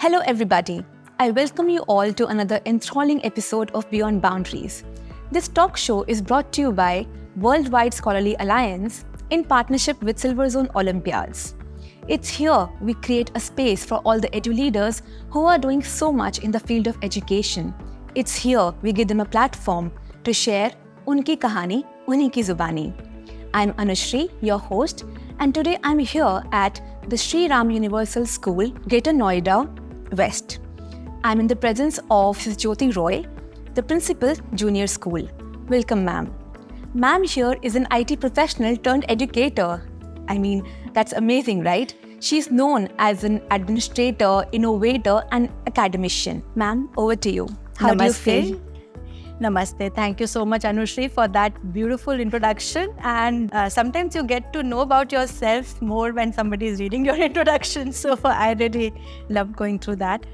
Hello everybody. I welcome you all to another enthralling episode of Beyond Boundaries. This talk show is brought to you by Worldwide Scholarly Alliance in partnership with Silver Zone Olympiads. It's here we create a space for all the edu leaders who are doing so much in the field of education. It's here we give them a platform to share unki kahani, unhi ki zubani. I'm Anushri, your host, and today I'm here at the Shri Ram Universal School, Greater Noida, West. I'm in the presence of Ms Jyoti Roy, the Principal, Junior School. Welcome, ma'am. Ma'am here is an IT professional turned educator. I mean, that's amazing, right? She's known as an administrator, innovator, and academician. Ma'am, over to you. How do you feel? Namaste. Thank you so much, Anushri, for that beautiful introduction. And sometimes you get to know about yourself more when somebody is reading your introduction. So I really love going through that.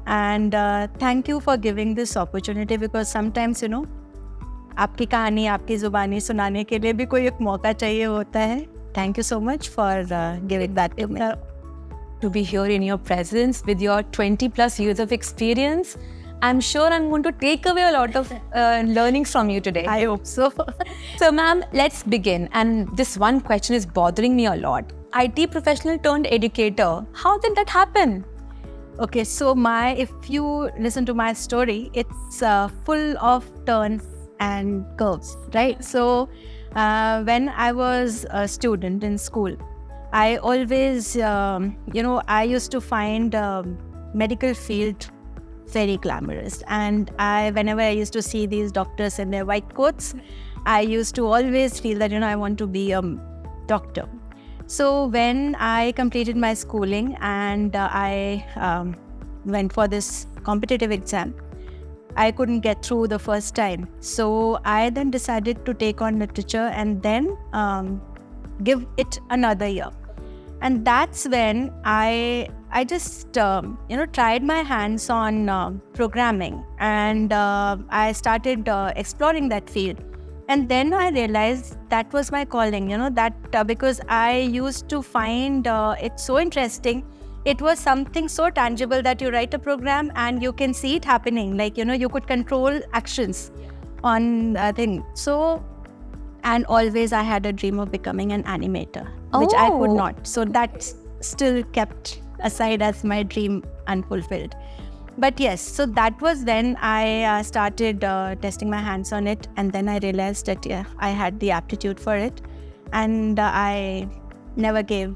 And thank you for giving this opportunity, because sometimes, आपकी कहानी, आपकी जुबानी सुनाने के लिए भी कोई एक मौका चाहिए होता है. Thank you so much for giving that to me. To be here in your presence with your 20 plus years of experience, I'm sure I'm going to take away a lot of learnings from you today. I hope so. So, ma'am, let's begin. And this one question is bothering me a lot. IT professional turned educator. How did that happen? Okay, so if you listen to my story, it's full of turns and curves, right? So, when I was a student in school, I always, I used to find medical field very glamorous, and whenever I used to see these doctors in their white coats, I used to always feel that I want to be a doctor. So when I completed my schooling and I went for this competitive exam, I couldn't get through the first time. So I then decided to take on literature and then give it another year. And that's when I just, tried my hands on programming, and I started exploring that field. And then I realized that was my calling, because I used to find it so interesting. It was something so tangible that you write a program and you can see it happening. Like, you could control actions on a thing. So, and always I had a dream of becoming an animator, which I could not. So that still kept aside as my dream unfulfilled. But yes, so that was when I started testing my hands on it. And then I realized that, I had the aptitude for it. And I never gave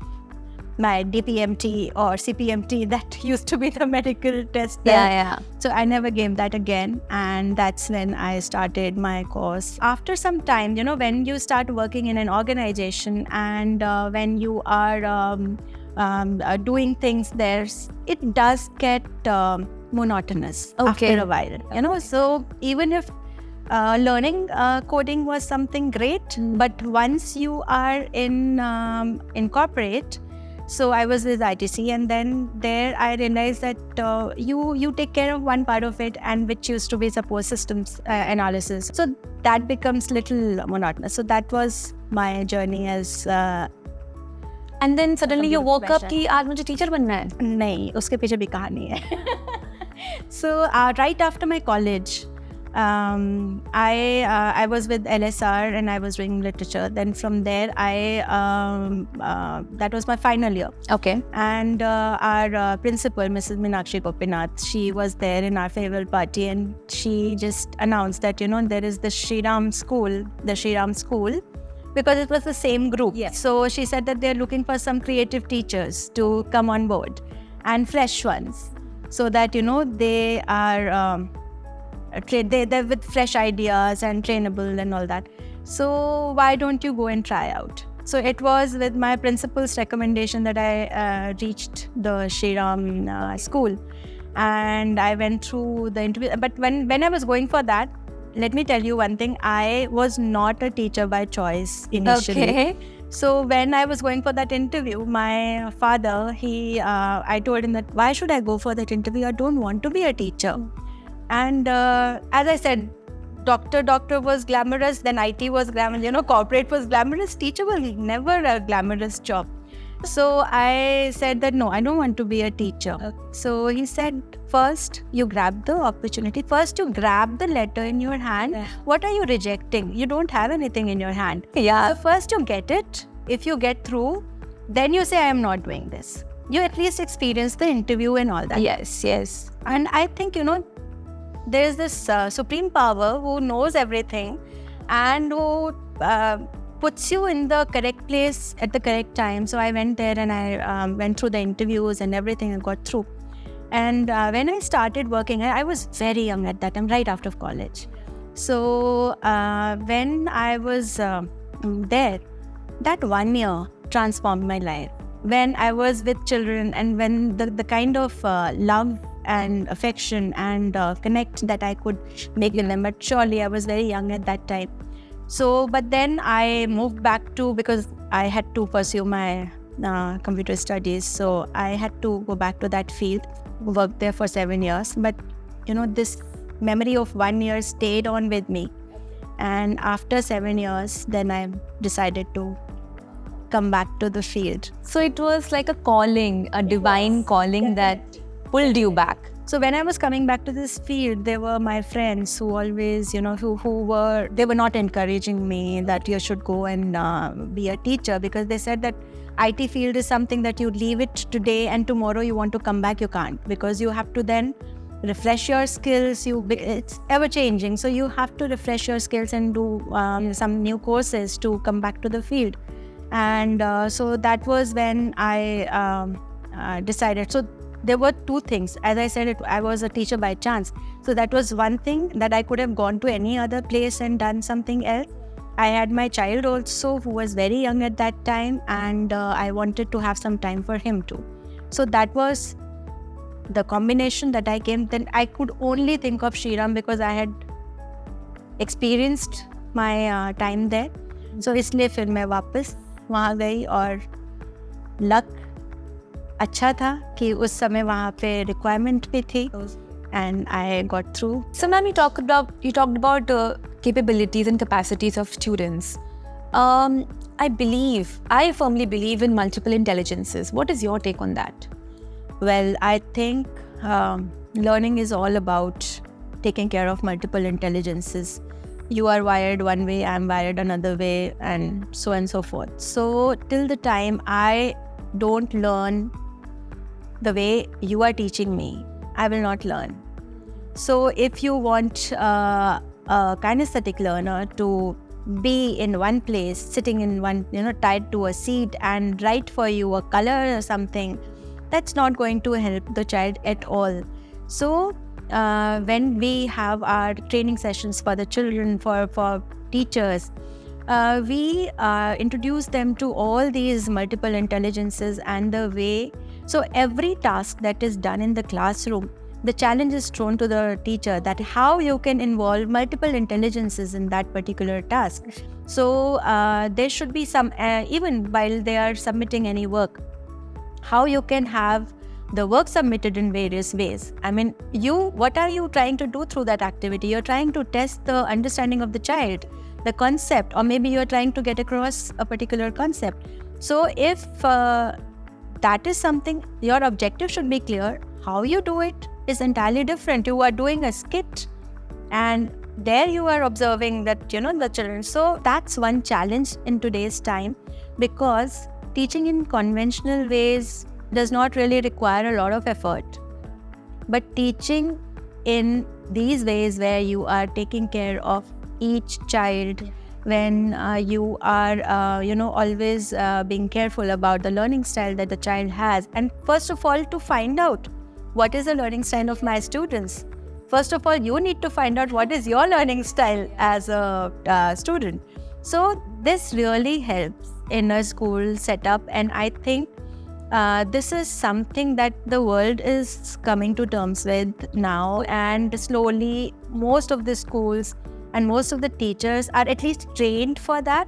my DPMT or CPMT, that used to be the medical test there. Yeah. So I never gave that again, and that's when I started my course. After some time, when you start working in an organization and when you are doing things there, it does get monotonous after a while. So even if learning coding was something great, but once you are in corporate. So I was with ITC, and then there I realized that you take care of one part of it, and which used to be support systems analysis. So that becomes little monotonous. So that was my journey as. And then suddenly you woke up कि आज मुझे teacher बनना है. नहीं, उसके पीछे भी कहानी है. So right after my college, I was with LSR and I was doing literature. Then from there, that was my final year. Okay. And our principal, Mrs. Meenakshi Gopinath, she was there in our farewell party, and she just announced that, there is the Shri Ram School, because it was the same group. Yeah. So she said that they're looking for some creative teachers to come on board, and fresh ones, so that, they are... they're with fresh ideas and trainable and all that. So why don't you go and try out? So it was with my principal's recommendation that I reached the Shri Ram School, and I went through the interview. But when I was going for that, let me tell you one thing, I was not a teacher by choice initially. Okay. So when I was going for that interview, my father, I told him that, why should I go for that interview? I don't want to be a teacher. And as I said, doctor was glamorous, then IT was glamorous, corporate was glamorous, teacher was never a glamorous job. So I said that no, I don't want to be a teacher. So he said, first you grab the opportunity. First you grab the letter in your hand. What are you rejecting? You don't have anything in your hand. Yeah. So first you get it. If you get through, then you say, I am not doing this. You at least experience the interview and all that. Yes, yes. And I think, there's this supreme power who knows everything and who puts you in the correct place at the correct time. So I went there and I went through the interviews and everything and got through. And when I started working, I was very young at that time, right after college. So when I was there, that 1 year transformed my life. When I was with children and when the kind of love and affection and connect that I could make with them. But surely I was very young at that time. So, but then I moved back because I had to pursue my computer studies. So I had to go back to that field, worked there for 7 years. But, this memory of 1 year stayed on with me. And after 7 years, then I decided to come back to the field. So it was like a calling, a divine calling that pulled you back. So when I was coming back to this field, there were my friends who always, they were not encouraging me that you should go and be a teacher, because they said that IT field is something that you leave it today and tomorrow you want to come back, you can't, because you have to then refresh your skills. It's ever changing. So you have to refresh your skills and do some new courses to come back to the field. And so that was when I decided. So there were two things. As I said, I was a teacher by chance. So that was one thing, that I could have gone to any other place and done something else. I had my child also, who was very young at that time, and I wanted to have some time for him too. So that was the combination that I came. Then I could only think of Shri Ram because I had experienced my time there. So इसलिए फिर मैं वापस वहाँ गई, और luck अच्छा था कि उस समय वहाँ पे रिक्वायरमेंट भी थी, and I got through. So ma'am, you talked about capabilities and capacities of students. I firmly believe in multiple intelligences. What is your take on that? Well, I think learning is all about taking care of multiple intelligences. You are wired one way, I'm wired another way, and so forth. So till the time I don't learn the way you are teaching me, I will not learn. So if you want a kinesthetic learner to be in one place, sitting in one, tied to a seat and write for you a color or something, that's not going to help the child at all. So when we have our training sessions for the children, for teachers, we introduce them to all these multiple intelligences and the way. So every task that is done in the classroom, the challenge is thrown to the teacher that how you can involve multiple intelligences in that particular task. So there should be some, even while they are submitting any work, how you can have the work submitted in various ways. I mean, what are you trying to do through that activity? You're trying to test the understanding of the child, the concept, or maybe you're trying to get across a particular concept. So if that is something, your objective should be clear. How you do it is entirely different. You are doing a skit and there you are observing that, the children. So that's one challenge in today's time, because teaching in conventional ways does not really require a lot of effort. But teaching in these ways where you are taking care of each child, when you are, always being careful about the learning style that the child has. And first of all, to find out what is the learning style of my students. First of all, you need to find out what is your learning style as a student. So this really helps in a school setup, and I think this is something that the world is coming to terms with now, and slowly most of the schools and most of the teachers are at least trained for that.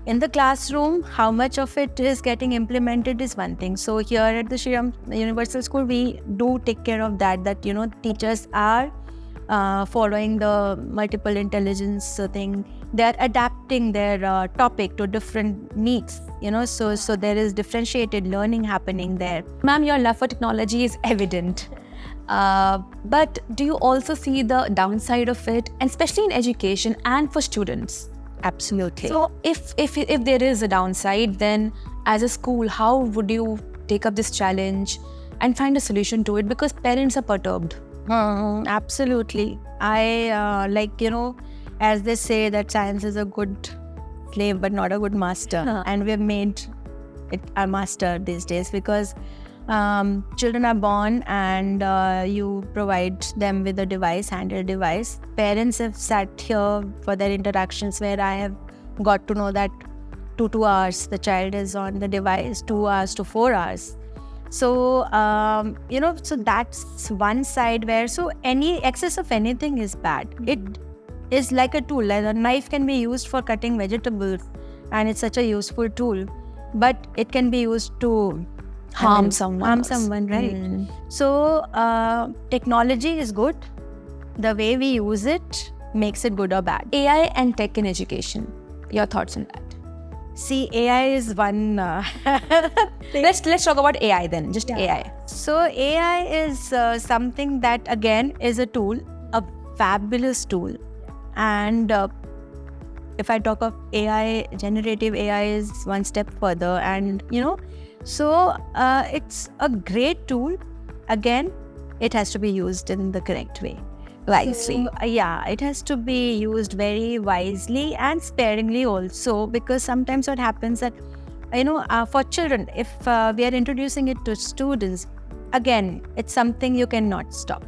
In the classroom, how much of it is getting implemented is one thing. So here at the Shri Ram Universal School, we do take care of that, teachers are following the multiple intelligence thing. they're adapting their topic to different needs, so there is differentiated learning happening there. Ma'am, your love for technology is evident. But do you also see the downside of it, and especially in education and for students? Absolutely. So if there is a downside, then as a school, how would you take up this challenge and find a solution to it? Because parents are perturbed. Absolutely. I as they say that science is a good slave but not a good master. And we've made it our master these days, because children are born and you provide them with a device, handheld device. Parents have sat here for their interactions where I have got to know that 2 hours the child is on the device, 2 hours to 4 hours. So, so that's one side where, so any excess of anything is bad. It is like a tool. Like a knife can be used for cutting vegetables and it's such a useful tool, but it can be used to Harm someone, right? So, technology is good. The way we use it makes it good or bad. AI and tech in education. Your thoughts on that? See, AI is one Let's talk about AI then, just AI. So AI is something that again is a tool, a fabulous tool. And if I talk of AI, generative AI is one step further. And so it's a great tool. Again, it has to be used in the correct way. Wisely. So, it has to be used very wisely and sparingly also, because sometimes what happens that, for children, if we are introducing it to students, again, it's something you cannot stop.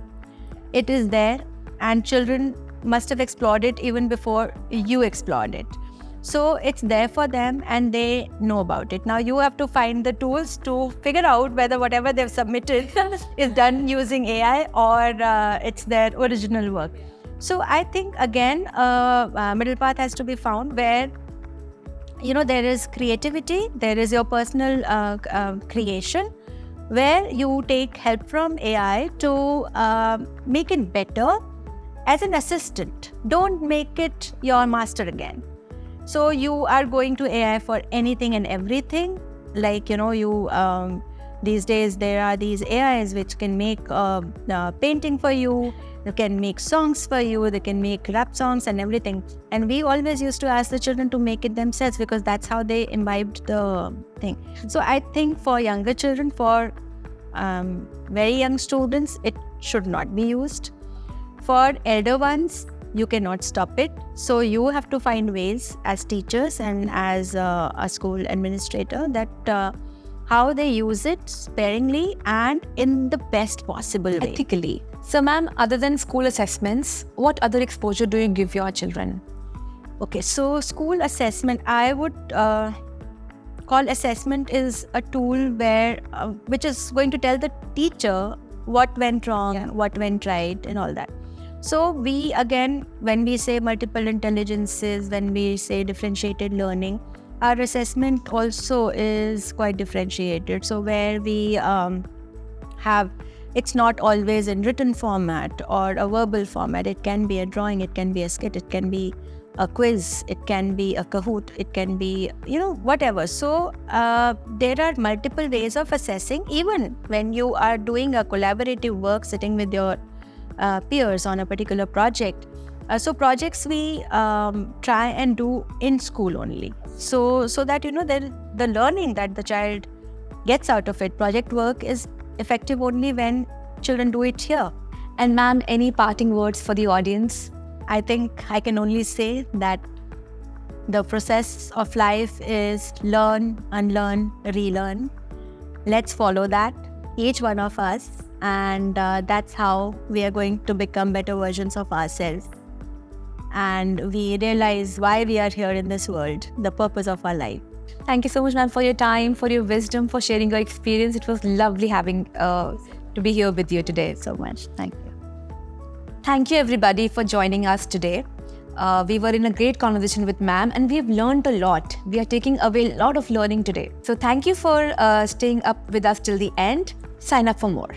It is there and children must have explored it even before you explored it. So it's there for them and they know about it. Now you have to find the tools to figure out whether whatever they've submitted is done using AI or it's their original work. So I think again, middle path has to be found where, there is creativity, there is your personal creation, where you take help from AI to make it better as an assistant. Don't make it your master again. So you are going to AI for anything and everything. Like, these days there are these AIs which can make painting for you. They can make songs for you. They can make rap songs and everything. And we always used to ask the children to make it themselves because that's how they imbibed the thing. So I think for younger children, for very young students, it should not be used. For elder ones, you cannot stop it. So you have to find ways as teachers and as a school administrator that how they use it sparingly and in the best possible way. Ethically. So ma'am, other than school assessments, what other exposure do you give your children? Okay, so school assessment, I would call assessment is a tool where which is going to tell the teacher what went wrong, what went right and all that. So we, again, when we say multiple intelligences, when we say differentiated learning, our assessment also is quite differentiated. So where we have, it's not always in written format or a verbal format. It can be a drawing, it can be a skit, it can be a quiz, it can be a Kahoot, it can be, whatever. So there are multiple ways of assessing, even when you are doing a collaborative work, sitting with your peers on a particular project. So projects we try and do in school only. So that, the learning that the child gets out of it, project work is effective only when children do it here. And ma'am, any parting words for the audience? I think I can only say that the process of life is learn, unlearn, relearn. Let's follow that, each one of us. And that's how we are going to become better versions of ourselves. And we realize why we are here in this world, the purpose of our life. Thank you so much, ma'am, for your time, for your wisdom, for sharing your experience. It was lovely having to be here with you today. So much. Thank you. Thank you, everybody, for joining us today. We were in a great conversation with ma'am and we've learned a lot. We are taking away a lot of learning today. So thank you for staying up with us till the end. Sign up for more.